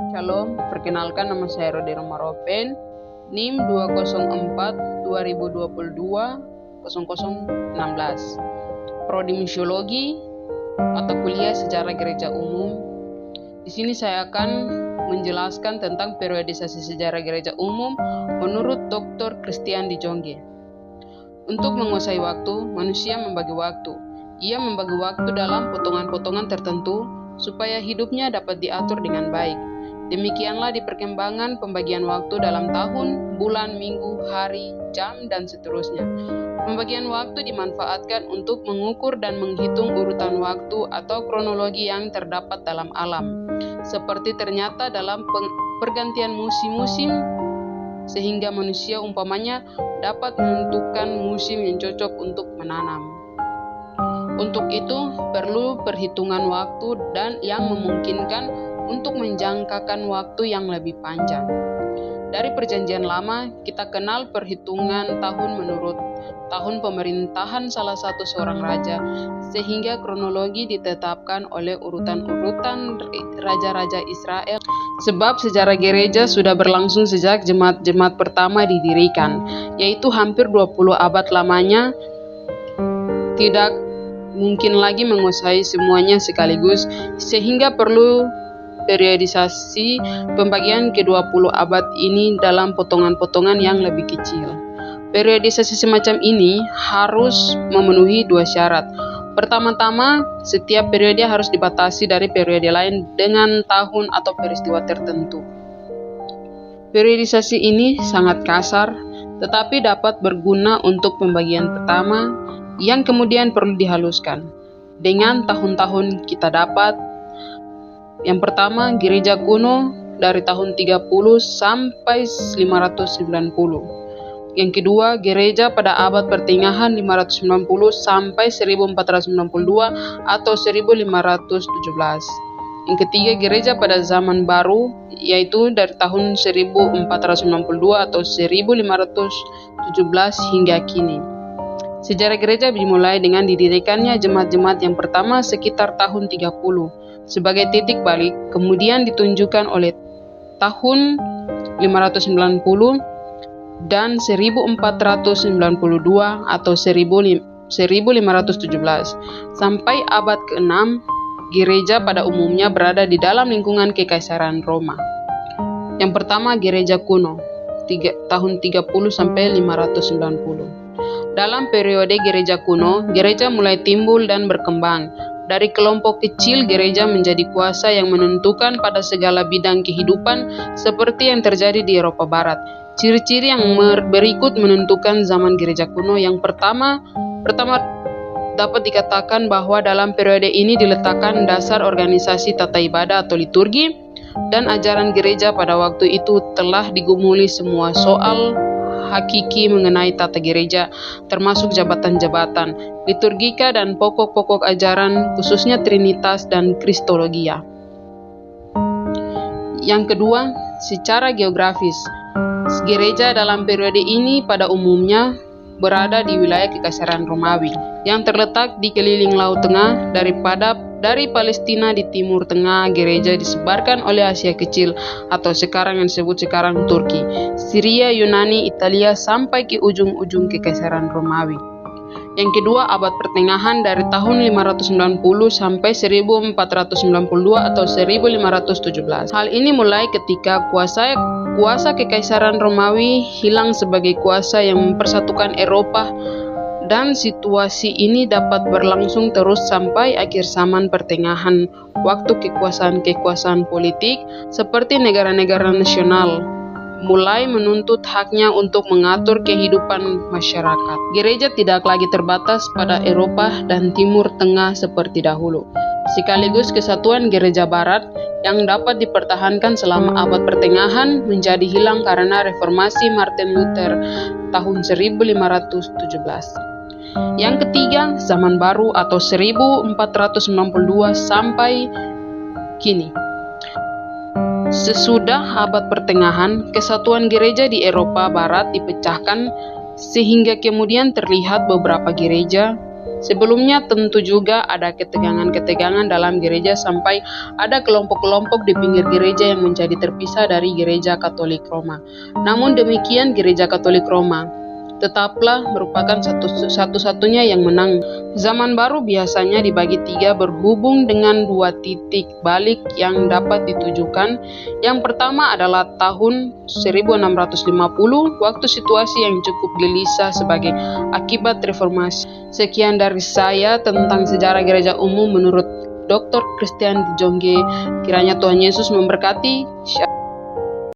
Shalom, perkenalkan nama saya Rodi Romaropen, NIM 204 2022 0016, Prodi Misiologi, mata kuliah Sejarah Gereja Umum. Di sini saya akan menjelaskan tentang periodisasi sejarah gereja umum menurut Dr. Christian de Jonge. Untuk menguasai waktu, manusia membagi waktu. Ia membagi waktu dalam potongan-potongan tertentu supaya hidupnya dapat diatur dengan baik. Demikianlah di perkembangan pembagian waktu dalam tahun, bulan, minggu, hari, jam, dan seterusnya. Pembagian waktu dimanfaatkan untuk mengukur dan menghitung urutan waktu atau kronologi yang terdapat dalam alam, seperti ternyata dalam pergantian musim-musim, sehingga manusia umpamanya dapat menentukan musim yang cocok untuk menanam. Untuk itu perlu perhitungan waktu dan yang memungkinkan untuk menjangkakan waktu yang lebih panjang. Dari Perjanjian Lama, kita kenal perhitungan tahun menurut tahun pemerintahan salah satu seorang raja, sehingga kronologi ditetapkan oleh urutan-urutan raja-raja Israel. Sebab sejarah gereja sudah berlangsung sejak jemaat-jemaat pertama didirikan, yaitu hampir 20 abad lamanya. Tidak mungkin lagi menguasai semuanya sekaligus, sehingga perlu periodisasi pembagian ke-20 abad ini dalam potongan-potongan yang lebih kecil. Periodisasi semacam ini harus memenuhi dua syarat. Pertama-tama, setiap periode harus dibatasi dari periode lain dengan tahun atau peristiwa tertentu. Periodisasi ini sangat kasar, tetapi dapat berguna untuk pembagian pertama yang kemudian perlu dihaluskan. Dengan tahun-tahun kita dapat yang pertama, gereja kuno dari tahun 30 sampai 590. Yang kedua, gereja pada abad pertengahan 590 sampai 1492 atau 1517. Yang ketiga, gereja pada zaman baru, yaitu dari tahun 1492 atau 1517 hingga kini. Sejarah gereja dimulai dengan didirikannya jemaat-jemaat yang pertama sekitar tahun 30. Sebagai titik balik, kemudian ditunjukkan oleh tahun 590 dan 1492 atau 1517. Sampai abad ke-6, gereja pada umumnya berada di dalam lingkungan Kekaisaran Roma. Yang pertama, gereja kuno, tahun 30 sampai 590. Dalam periode gereja kuno, gereja mulai timbul dan berkembang. Dari kelompok kecil, gereja menjadi kuasa yang menentukan pada segala bidang kehidupan seperti yang terjadi di Eropa Barat. Ciri-ciri yang berikut menentukan zaman gereja kuno. Yang pertama dapat dikatakan bahwa dalam periode ini diletakkan dasar organisasi tata ibadah atau liturgi, dan ajaran gereja pada waktu itu telah digumuli semua soal hakiki mengenai tata gereja, termasuk jabatan-jabatan, liturgika, dan pokok-pokok ajaran, khususnya Trinitas dan Kristologia. Yang kedua, secara geografis, gereja dalam periode ini pada umumnya berada di wilayah Kekaisaran Romawi, yang terletak di keliling Laut Tengah. Dari Palestina di Timur Tengah, gereja disebarkan oleh Asia Kecil atau sekarang yang disebut sekarang Turki, Syria, Yunani, Italia, sampai ke ujung-ujung Kekaisaran Romawi. Yang kedua, abad pertengahan dari tahun 590 sampai 1492 atau 1517. Hal ini mulai ketika kuasa Kekaisaran Romawi hilang sebagai kuasa yang mempersatukan Eropa, dan situasi ini dapat berlangsung terus sampai akhir zaman pertengahan, waktu kekuasaan politik seperti negara-negara nasional mulai menuntut haknya untuk mengatur kehidupan masyarakat. Gereja tidak lagi terbatas pada Eropa dan Timur Tengah seperti dahulu. Sekaligus kesatuan gereja Barat yang dapat dipertahankan selama abad pertengahan menjadi hilang karena reformasi Martin Luther tahun 1517. Yang ketiga, zaman baru atau 1492 sampai kini. Sesudah abad pertengahan, kesatuan gereja di Eropa Barat dipecahkan sehingga kemudian terlihat beberapa gereja Sebelumnya tentu juga ada ketegangan-ketegangan dalam gereja sampai ada kelompok-kelompok di pinggir gereja yang menjadi terpisah dari gereja Katolik Roma. Namun demikian gereja Katolik Roma tetaplah merupakan satu-satunya yang menang. Zaman baru biasanya dibagi 3 berhubung dengan 2 titik balik yang dapat ditujukan. Yang pertama adalah tahun 1650, waktu situasi yang cukup gelisah sebagai akibat reformasi. Sekian dari saya tentang sejarah gereja umum menurut Dr. Christian de Jongge. Kiranya Tuhan Yesus memberkati.